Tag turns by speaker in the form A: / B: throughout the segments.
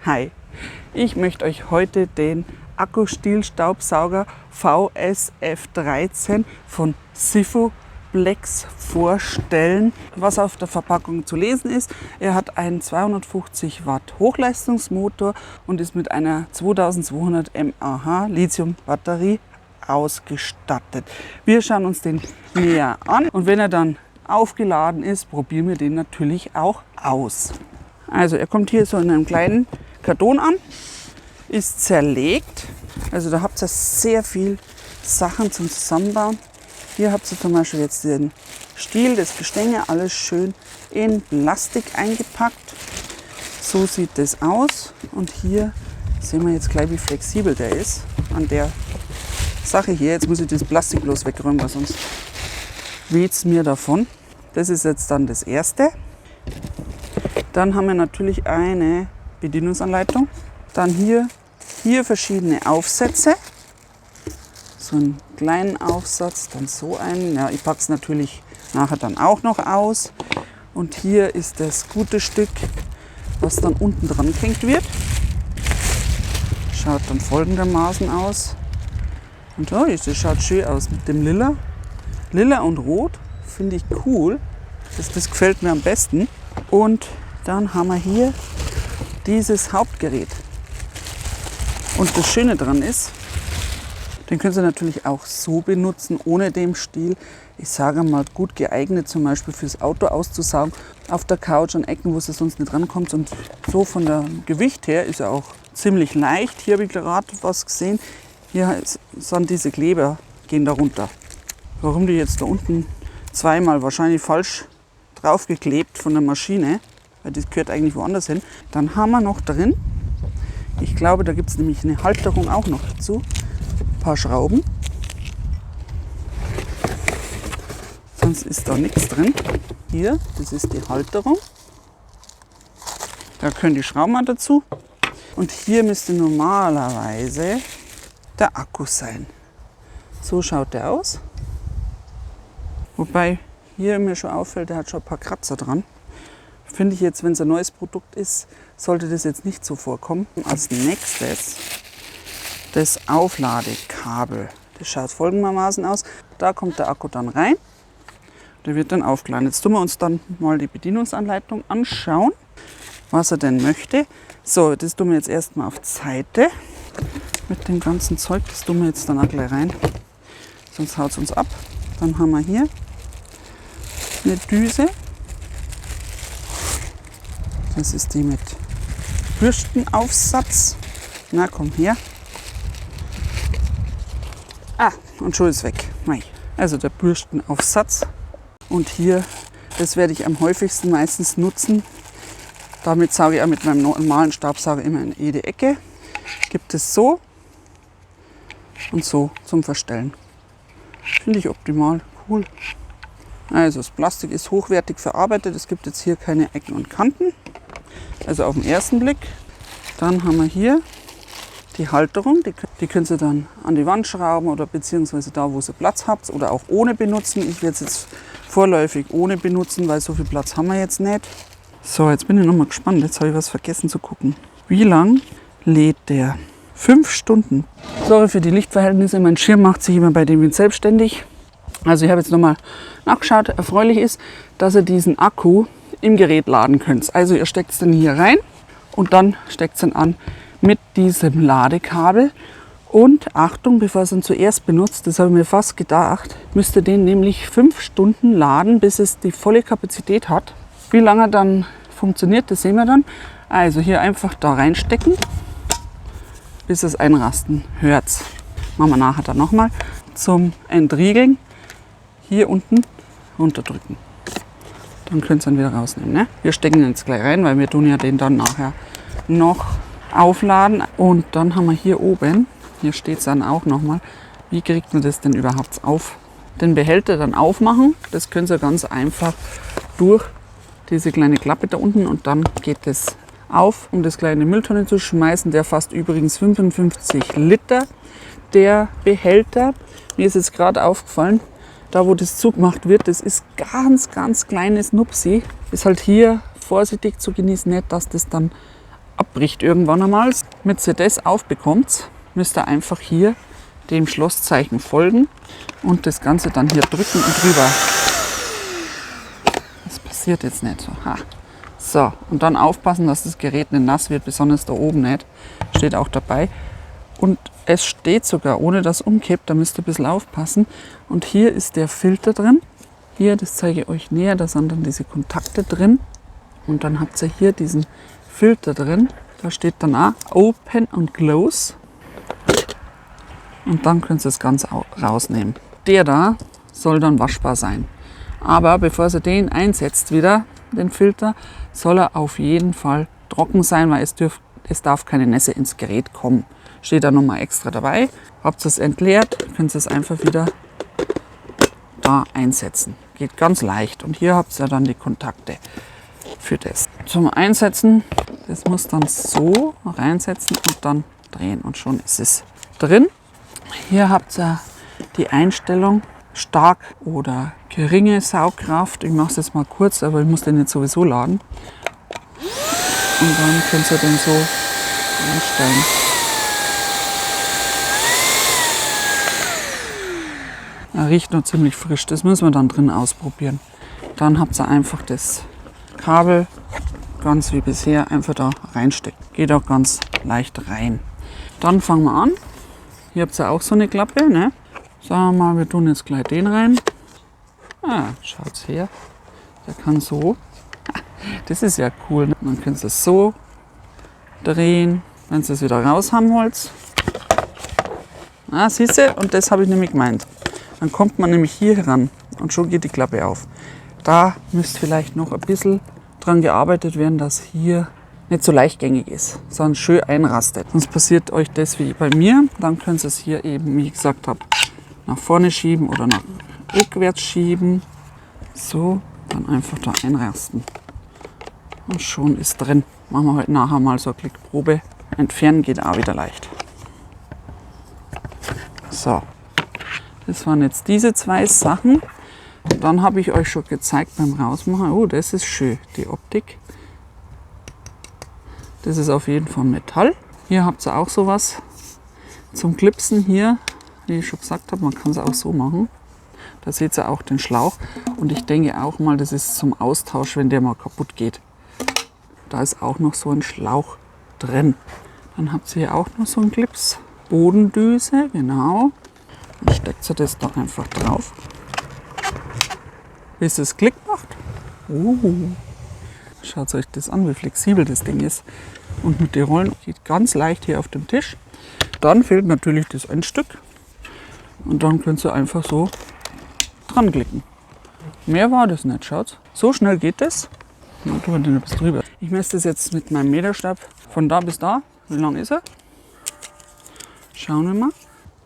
A: Hi, ich möchte euch heute den Akkustiel-Staubsauger VSF13 von Sifoplex vorstellen. Was auf der Verpackung zu lesen ist: Er hat einen 250 Watt Hochleistungsmotor und ist mit einer 2200 mAh Lithium-Batterie ausgestattet. Wir schauen uns den näher an und wenn er dann aufgeladen ist, probieren wir den natürlich auch aus. Also er kommt hier so in einem kleinen Karton an, ist zerlegt. Also da habt ihr sehr viel Sachen zum Zusammenbauen. Hier habt ihr zum Beispiel jetzt den Stiel, das Gestänge, alles schön in Plastik eingepackt. So sieht das aus. Und hier sehen wir jetzt gleich, wie flexibel der ist an der Sache hier. Jetzt muss ich das Plastik bloß wegräumen, weil sonst weht es mir davon. Das ist jetzt dann das erste. Dann haben wir natürlich eine Bedienungsanleitung. Dann hier verschiedene Aufsätze. So einen kleinen Aufsatz, dann so einen. Ja, ich packe es natürlich nachher dann auch noch aus. Und hier ist das gute Stück, was dann unten dran gehängt wird. Schaut dann folgendermaßen aus. Und oh, das schaut schön aus mit dem Lila. Lila und Rot finde ich cool. Das gefällt mir am besten. Und dann haben wir hier dieses Hauptgerät. Und das Schöne daran ist, den können Sie natürlich auch so benutzen, ohne den Stiel. Ich sage mal, gut geeignet zum Beispiel fürs Auto auszusaugen, auf der Couch an Ecken, wo es sonst nicht rankommt. Und so von der Gewicht her ist er auch ziemlich leicht. Hier habe ich gerade was gesehen. Hier sind diese Kleber, gehen da runter. Warum die jetzt da unten zweimal wahrscheinlich falsch draufgeklebt von der Maschine, weil das gehört eigentlich woanders hin. Dann haben wir noch drin, ich glaube, da gibt es nämlich eine Halterung auch noch dazu, ein paar Schrauben. Sonst ist da nichts drin. Hier, das ist die Halterung. Da können die Schrauben auch dazu. Und hier müsste normalerweise der Akku sein. So schaut der aus. Wobei hier mir schon auffällt, der hat schon ein paar Kratzer dran. Finde ich jetzt, wenn es ein neues Produkt ist, sollte das jetzt nicht so vorkommen. Als nächstes das Aufladekabel. Das schaut folgendermaßen aus. Da kommt der Akku dann rein. Der wird dann aufgeladen. Jetzt tun wir uns dann mal die Bedienungsanleitung anschauen, was er denn möchte. So, das tun wir jetzt erstmal auf die Seite. Mit dem ganzen Zeug, das tun wir jetzt dann auch gleich rein. Sonst haut es uns ab. Dann haben wir hier eine Düse. Das ist die mit Bürstenaufsatz. Na, komm her. Ah, und schon ist weg. Also der Bürstenaufsatz. Und hier, das werde ich am häufigsten meistens nutzen. Damit sauge ich auch mit meinem normalen Staubsauger immer in jede Ecke. Gibt es so und so zum Verstellen. Finde ich optimal, cool. Also das Plastik ist hochwertig verarbeitet. Es gibt jetzt hier keine Ecken und Kanten. Also auf den ersten Blick. Dann haben wir hier die Halterung. Die könnt ihr dann an die Wand schrauben oder beziehungsweise da, wo ihr Platz habt oder auch ohne benutzen. Ich werde es jetzt vorläufig ohne benutzen, weil so viel Platz haben wir jetzt nicht. So, jetzt bin ich noch mal gespannt. Jetzt habe ich was vergessen zu gucken. Wie lang lädt der? 5 Stunden. Sorry für die Lichtverhältnisse. Mein Schirm macht sich immer bei dem Wind selbstständig. Also ich habe jetzt nochmal nachgeschaut. Erfreulich ist, dass ihr diesen Akku im Gerät laden könnt. Also ihr steckt es dann hier rein und dann steckt es dann an mit diesem Ladekabel. Und Achtung, bevor ihr es dann zuerst benutzt, das habe ich mir fast gedacht, müsst ihr den nämlich 5 Stunden laden, bis es die volle Kapazität hat. Wie lange dann funktioniert, das sehen wir dann. Also hier einfach da reinstecken, bis es einrasten hört. Machen wir nachher dann nochmal. Zum Entriegeln hier unten runterdrücken. Dann könnt ihr ihn wieder rausnehmen. Ne? Wir stecken ihn jetzt gleich rein, weil wir tun ja den dann nachher noch aufladen. Und dann haben wir hier oben, hier steht es dann auch nochmal, wie kriegt man das denn überhaupt auf? Den Behälter dann aufmachen, das könnt ihr ganz einfach durch diese kleine Klappe da unten und dann geht es auf, um das kleine Mülltonne zu schmeißen. Der fasst übrigens 55 Liter, der Behälter. Mir ist jetzt gerade aufgefallen, da wo das zugemacht wird, das ist ganz kleines Nupsi. Ist halt hier vorsichtig zu genießen, nicht, dass das dann abbricht irgendwann einmal. Damit ihr das aufbekommt, müsst ihr einfach hier dem Schlosszeichen folgen und das Ganze dann hier drücken und drüber. Das passiert jetzt nicht so. Ha. So, und dann aufpassen, dass das Gerät nicht nass wird, besonders da oben nicht. Steht auch dabei. Und es steht sogar, ohne dass umkippt, da müsst ihr ein bisschen aufpassen. Und hier ist der Filter drin. Hier, das zeige ich euch näher, da sind dann diese Kontakte drin. Und dann habt ihr hier diesen Filter drin. Da steht dann auch Open und Close. Und dann könnt ihr das Ganze rausnehmen. Der da soll dann waschbar sein. Aber bevor ihr den einsetzt wieder, den Filter, soll er auf jeden Fall trocken sein, weil es darf keine Nässe ins Gerät kommen. Steht da nochmal extra dabei. Habt ihr es entleert, könnt ihr es einfach wieder da einsetzen. Geht ganz leicht. Und hier habt ihr dann die Kontakte für das. Zum Einsetzen, das muss dann so reinsetzen und dann drehen. Und schon ist es drin. Hier habt ihr die Einstellung stark oder geringe Saugkraft. Ich mache es jetzt mal kurz, aber ich muss den jetzt sowieso laden. Und dann könnt ihr den so einstellen. Er riecht noch ziemlich frisch, das müssen wir dann drin ausprobieren. Dann habt ihr einfach das Kabel, ganz wie bisher, einfach da reinstecken. Geht auch ganz leicht rein. Dann fangen wir an. Hier habt ihr auch so eine Klappe, ne? Sagen wir mal, wir tun jetzt gleich den rein. Ah, schaut's her. Der kann so. Das ist ja cool. Ne? Dann könnt ihr es so drehen, wenn ihr es wieder raus haben wollt. Ah, siehst du? Und das habe ich nämlich gemeint. Dann kommt man nämlich hier ran und schon geht die Klappe auf. Da müsste vielleicht noch ein bisschen dran gearbeitet werden, dass hier nicht so leichtgängig ist, sondern schön einrastet. Sonst passiert euch das wie bei mir. Dann könnt ihr es hier eben, wie ich gesagt habe, nach vorne schieben oder nach rückwärts schieben. So, dann einfach da einrasten. Und schon ist drin. Machen wir heute nachher mal so eine Klickprobe. Entfernen geht auch wieder leicht. So, das waren jetzt diese zwei Sachen. Dann habe ich euch schon gezeigt beim Rausmachen. Oh, das ist schön, die Optik. Das ist auf jeden Fall Metall. Hier habt ihr auch sowas zum Clipsen hier. Wie ich schon gesagt habe, man kann es auch so machen. Da seht ihr auch den Schlauch. Und ich denke auch mal, das ist zum Austausch, wenn der mal kaputt geht. Da ist auch noch so ein Schlauch drin. Dann habt ihr hier auch noch so einen Clips. Bodendüse, genau. Dann steckt ihr das da einfach drauf. Bis es Klick macht. Schaut euch das an, wie flexibel das Ding ist. Und mit den Rollen geht ganz leicht hier auf dem Tisch. Dann fehlt natürlich das Endstück. Und dann könnt ihr einfach so dran klicken. Mehr war das nicht, schaut. So schnell geht das. Dann tun wir den ein bisschen drüber. Ich messe das jetzt mit meinem Meterstab von da bis da. Wie lang ist er? Schauen wir mal.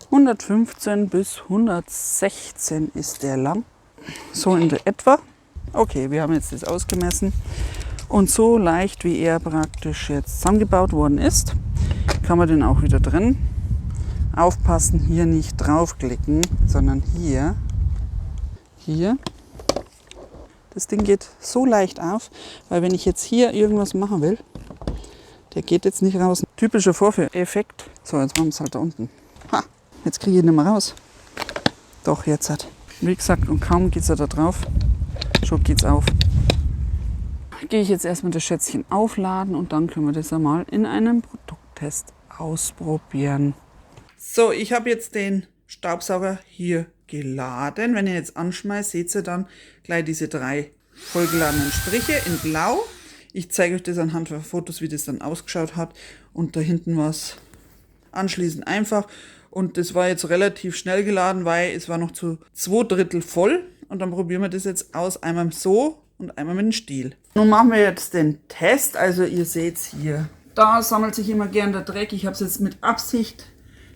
A: 115 bis 116 ist der lang. So in der etwa. Okay, wir haben jetzt das ausgemessen. Und so leicht wie er praktisch jetzt zusammengebaut worden ist, kann man den auch wieder drin. Aufpassen, hier nicht draufklicken, sondern hier. Hier. Das Ding geht so leicht auf, weil wenn ich jetzt hier irgendwas machen will, der geht jetzt nicht raus. Typischer Vorführeffekt. So, jetzt machen wir es halt da unten. Ha, jetzt kriege ich ihn nicht mehr raus. Doch, jetzt hat. Wie gesagt, und kaum geht es da drauf, schon geht es auf. Gehe ich jetzt erstmal das Schätzchen aufladen und dann können wir das einmal in einem Produkttest ausprobieren. So, ich habe jetzt den Staubsauger hier geladen. Wenn ihr jetzt anschmeißt, seht ihr dann gleich diese 3 vollgeladenen Striche in Blau. Ich zeige euch das anhand von Fotos, wie das dann ausgeschaut hat. Und da hinten war es anschließend einfach. Und das war jetzt relativ schnell geladen, weil es war noch zu 2/3 voll. Und dann probieren wir das jetzt aus. Einmal so und einmal mit dem Stiel. Nun machen wir jetzt den Test. Also ihr seht hier, da sammelt sich immer gern der Dreck. Ich habe es jetzt mit Absicht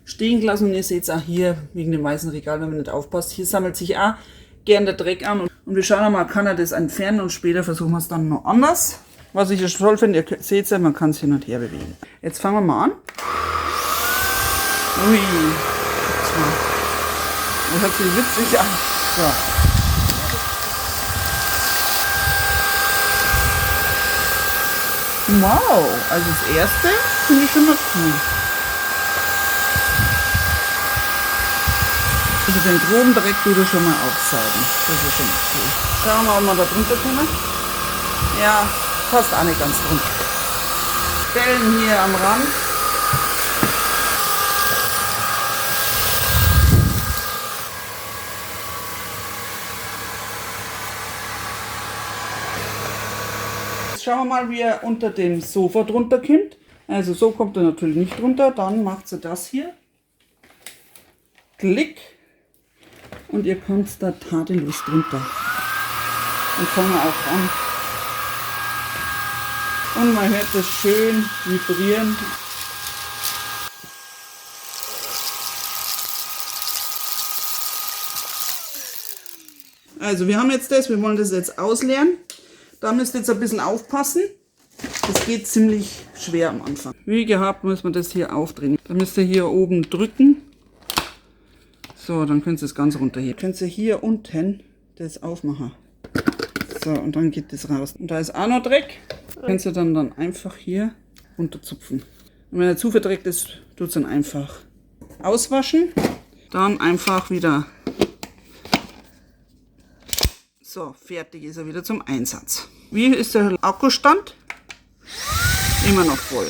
A: stehen gelassen. Und ihr seht es auch hier, wegen dem weißen Regal, wenn man nicht aufpasst. Hier sammelt sich auch gern der Dreck an. Und wir schauen mal, kann er das entfernen und später versuchen wir es dann noch anders. Was ich toll finde, ihr seht es ja, man kann es hin und her bewegen. Jetzt fangen wir mal an. Ui, das hört sich witzig an. So. Wow, also das erste finde ich schon mal cool. Also den groben Dreck tut er schon mal aufsaugen. Das ist schon mal cool. Schauen wir mal, ob wir da drunter kommen. Ja, passt auch nicht ganz drunter. Stellen hier am Rand. Jetzt schauen wir mal, wie er unter dem Sofa drunter kommt. Also so kommt er natürlich nicht drunter. Dann macht sie das hier. Klick. Und ihr kommt da tadellos drunter. Dann kommen wir auch an. Und man hört das schön vibrieren. Also wir haben jetzt das, wir wollen das jetzt ausleeren. Da müsst ihr jetzt ein bisschen aufpassen. Das geht ziemlich schwer am Anfang. Wie gehabt muss man das hier aufdrehen. Da müsst ihr hier oben drücken. So, dann könnt ihr es ganz runterheben. Könnt ihr hier unten das aufmachen. So, und dann geht das raus. Und da ist auch noch Dreck. Könnt ihr dann einfach hier runterzupfen. Und wenn er zu verdreckt ist, tut es dann einfach auswaschen. Dann einfach wieder. So, fertig ist er wieder zum Einsatz. Wie ist der Akkustand? Immer noch voll.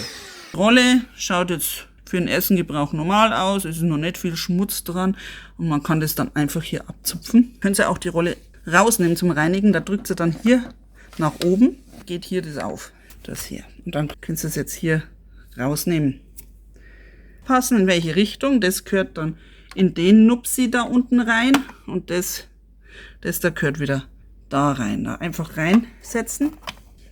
A: Die Rolle schaut jetzt für den ersten Gebrauch normal aus. Es ist noch nicht viel Schmutz dran. Und man kann das dann einfach hier abzupfen. Könnt ihr auch die Rolle rausnehmen zum Reinigen. Da drückt ihr dann hier nach oben. Geht hier das auf. Das hier. Und dann könnt ihr es jetzt hier rausnehmen. Passen in welche Richtung. Das gehört dann in den Nupsi da unten rein. Und das da gehört wieder da rein. Da einfach reinsetzen.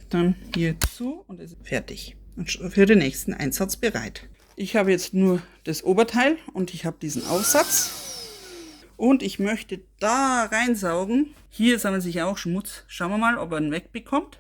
A: Dann hier zu und es ist fertig. Und für den nächsten Einsatz bereit. Ich habe jetzt nur das Oberteil und ich habe diesen Aufsatz. Und ich möchte da reinsaugen. Hier sammelt sich auch Schmutz. Schauen wir mal, ob er ihn wegbekommt.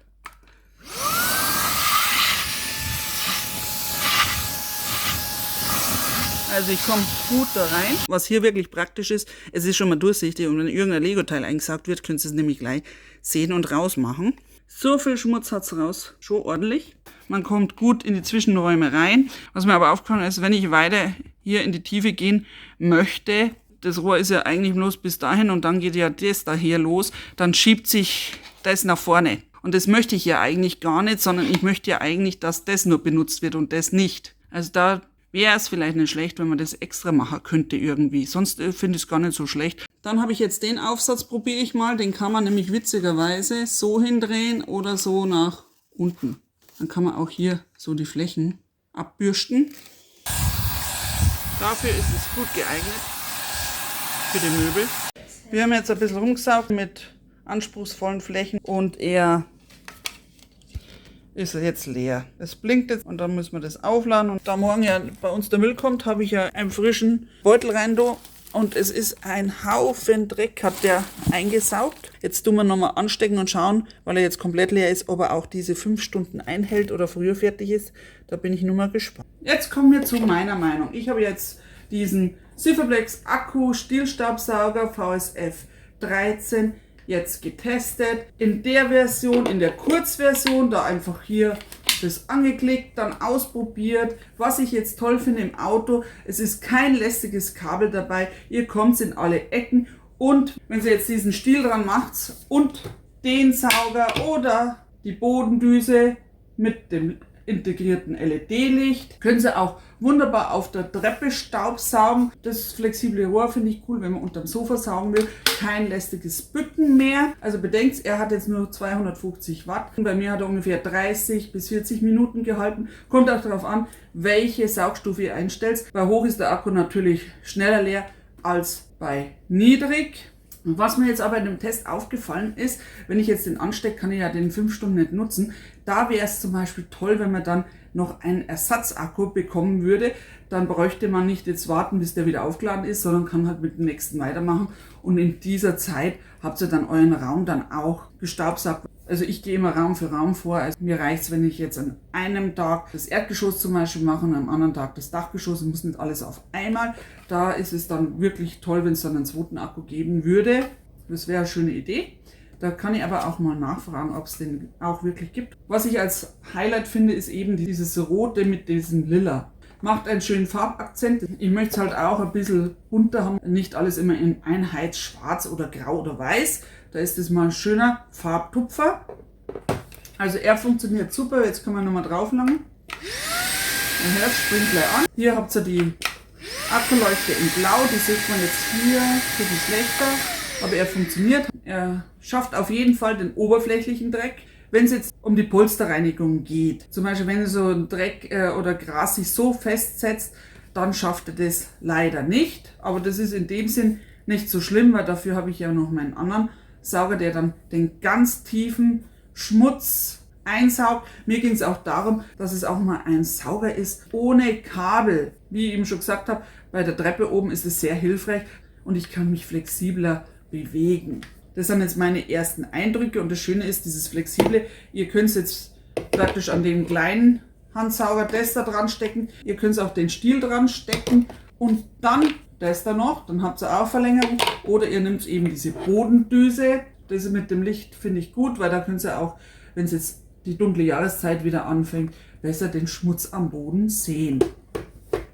A: Also ich komme gut da rein. Was hier wirklich praktisch ist, es ist schon mal durchsichtig und wenn irgendein Lego-Teil eingesaugt wird, könnt ihr es nämlich gleich sehen und rausmachen. So viel Schmutz hat es raus, schon ordentlich. Man kommt gut in die Zwischenräume rein. Was mir aber aufgefallen ist, wenn ich weiter hier in die Tiefe gehen möchte, das Rohr ist ja eigentlich bloß bis dahin und dann geht ja das da hier los, dann schiebt sich das nach vorne. Und das möchte ich ja eigentlich gar nicht, sondern ich möchte ja eigentlich, dass das nur benutzt wird und das nicht. Also da wäre es vielleicht nicht schlecht, wenn man das extra machen könnte irgendwie. Sonst finde ich es gar nicht so schlecht. Dann habe ich jetzt den Aufsatz, probiere ich mal. Den kann man nämlich witzigerweise so hindrehen oder so nach unten. Dann kann man auch hier so die Flächen abbürsten. Dafür ist es gut geeignet für die Möbel. Wir haben jetzt ein bisschen rumgesaugt mit anspruchsvollen Flächen und er ist jetzt leer. Es blinkt jetzt und dann müssen wir das aufladen. Und da morgen ja bei uns der Müll kommt, habe ich ja einen frischen Beutel rein da. Und es ist ein Haufen Dreck, hat der eingesaugt. Jetzt tun wir nochmal anstecken und schauen, weil er jetzt komplett leer ist, ob er auch diese 5 Stunden einhält oder früher fertig ist. Da bin ich nur mal gespannt. Jetzt kommen wir zu meiner Meinung. Ich habe jetzt diesen Silverflex Akku Stielstaubsauger VSF 13 jetzt getestet. In der Version, in der Kurzversion, da einfach hier das angeklickt, dann ausprobiert. Was ich jetzt toll finde im Auto, es ist kein lästiges Kabel dabei. Ihr kommt in alle Ecken und wenn ihr jetzt diesen Stiel dran macht und den Sauger oder die Bodendüse mit dem integrierten LED-Licht, können Sie auch wunderbar auf der Treppe staubsaugen. Das flexible Rohr finde ich cool, wenn man unterm Sofa saugen will. Kein lästiges Bücken mehr. Also bedenkt, er hat jetzt nur 250 Watt. Bei mir hat er ungefähr 30 bis 40 Minuten gehalten. Kommt auch darauf an, welche Saugstufe ihr einstellt. Bei hoch ist der Akku natürlich schneller leer als bei niedrig. Was mir jetzt aber in dem Test aufgefallen ist, wenn ich jetzt den anstecke, kann ich ja den 5 Stunden nicht nutzen. Da wäre es zum Beispiel toll, wenn man dann noch einen Ersatzakku bekommen würde. Dann bräuchte man nicht jetzt warten, bis der wieder aufgeladen ist, sondern kann halt mit dem nächsten weitermachen. Und in dieser Zeit habt ihr dann euren Raum dann auch gestaubsaugt. Also ich gehe immer Raum für Raum vor. Also mir reicht es, wenn ich jetzt an einem Tag das Erdgeschoss zum Beispiel mache und am anderen Tag das Dachgeschoss. Ich muss nicht alles auf einmal. Da ist es dann wirklich toll, wenn es dann einen zweiten Akku geben würde. Das wäre eine schöne Idee. Da kann ich aber auch mal nachfragen, ob es den auch wirklich gibt. Was ich als Highlight finde, ist eben dieses Rote mit diesem Lila. Macht einen schönen Farbakzent. Ich möchte es halt auch ein bisschen bunter haben. Nicht alles immer in Einheitsschwarz oder grau oder weiß. Da ist es mal ein schöner Farbtupfer. Also er funktioniert super. Jetzt können wir nochmal drauf langen. Mein Herz springt gleich an. Hier habt ihr die Akkuleuchte in Blau. Die sieht man jetzt hier. Ein bisschen schlechter. Aber er funktioniert. Er schafft auf jeden Fall den oberflächlichen Dreck. Wenn es jetzt um die Polsterreinigung geht, zum Beispiel wenn so ein Dreck oder Gras sich so festsetzt, dann schafft er das leider nicht. Aber das ist in dem Sinn nicht so schlimm, weil dafür habe ich ja noch meinen anderen Sauger, der dann den ganz tiefen Schmutz einsaugt. Mir ging es auch darum, dass es auch mal ein Sauger ist ohne Kabel. Wie ich eben schon gesagt habe, bei der Treppe oben ist es sehr hilfreich und ich kann mich flexibler bewegen. Das sind jetzt meine ersten Eindrücke und das Schöne ist, dieses Flexible, ihr könnt es jetzt praktisch an den kleinen Handsauger das da dran stecken, ihr könnt auch den Stiel dran stecken und dann das da noch, dann habt ihr auch Verlängerung oder ihr nehmt eben diese Bodendüse, das mit dem Licht finde ich gut, weil da könnt ihr auch, wenn es jetzt die dunkle Jahreszeit wieder anfängt, besser den Schmutz am Boden sehen.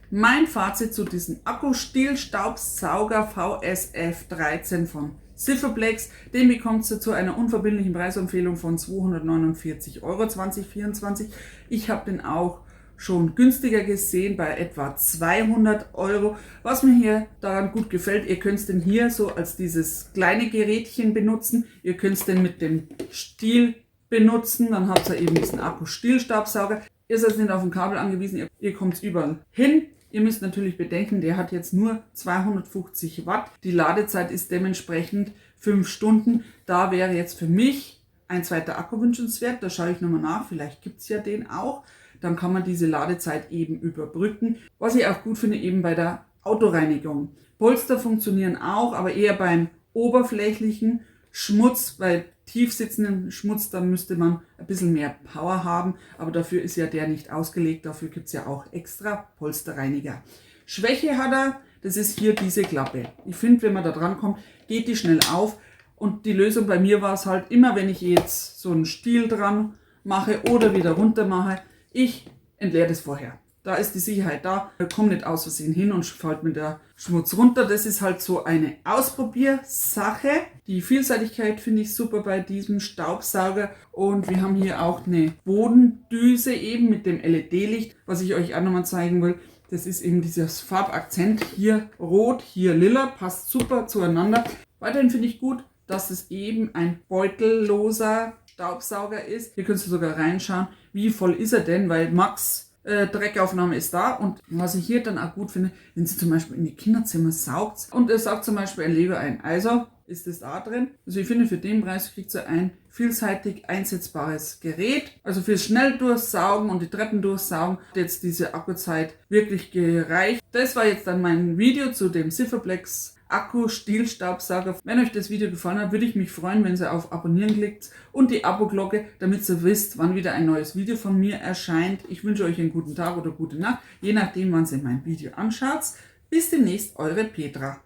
A: Mein Fazit zu diesem Akkustiel-Staubsauger VSF 13 von Sifferblex, den bekommt ihr zu einer unverbindlichen Preisempfehlung von 249 Euro 2024. Ich habe den auch schon günstiger gesehen bei etwa 200 Euro. Was mir hier daran gut gefällt, ihr könnt den hier so als dieses kleine Gerätchen benutzen. Ihr könnt den mit dem Stiel benutzen, dann habt ihr eben diesen Akku-Stiel-Staubsauger. Ihr seid nicht auf ein Kabel angewiesen, ihr kommt überall hin. Ihr müsst natürlich bedenken, der hat jetzt nur 250 Watt. Die Ladezeit ist dementsprechend 5 Stunden. Da wäre jetzt für mich ein zweiter Akku wünschenswert. Da schaue ich nochmal nach, vielleicht gibt es ja den auch. Dann kann man diese Ladezeit eben überbrücken. Was ich auch gut finde, eben bei der Autoreinigung. Polster funktionieren auch, aber eher beim oberflächlichen Schmutz, bei tief sitzenden Schmutz, da müsste man ein bisschen mehr Power haben, aber dafür ist ja der nicht ausgelegt, dafür gibt es ja auch extra Polsterreiniger. Schwäche hat er, das ist hier diese Klappe. Ich finde, wenn man da dran kommt, geht die schnell auf und die Lösung bei mir war es halt immer, wenn ich jetzt so einen Stiel dran mache oder wieder runter mache, ich entleere das vorher. Da ist die Sicherheit da, kommt nicht aus Versehen hin und fällt mir der Schmutz runter. Das ist halt so eine Ausprobiersache. Die Vielseitigkeit finde ich super bei diesem Staubsauger. Und wir haben hier auch eine Bodendüse eben mit dem LED-Licht, was ich euch auch nochmal zeigen will. Das ist eben dieses Farbakzent. Hier rot, hier lila, passt super zueinander. Weiterhin finde ich gut, dass es eben ein beutelloser Staubsauger ist. Hier könnt ihr sogar reinschauen, wie voll ist er denn, weil Max Dreckaufnahme ist da und was ich hier dann auch gut finde, wenn sie zum Beispiel in die Kinderzimmer saugt und er saugt zum Beispiel ein Lego ein, also ist das da drin. Also ich finde, für den Preis kriegt ihr ein vielseitig einsetzbares Gerät. Also fürs schnell durchsaugen und die Treppen durchsaugen hat jetzt diese Akkuzeit wirklich gereicht. Das war jetzt dann mein Video zu dem Sifferblex Akku-Stiel-Staubsauger. Wenn euch das Video gefallen hat, würde ich mich freuen, wenn ihr auf Abonnieren klickt und die Abo-Glocke, damit ihr wisst, wann wieder ein neues Video von mir erscheint. Ich wünsche euch einen guten Tag oder gute Nacht, je nachdem, wann ihr mein Video anschaut. Bis demnächst, eure Petra.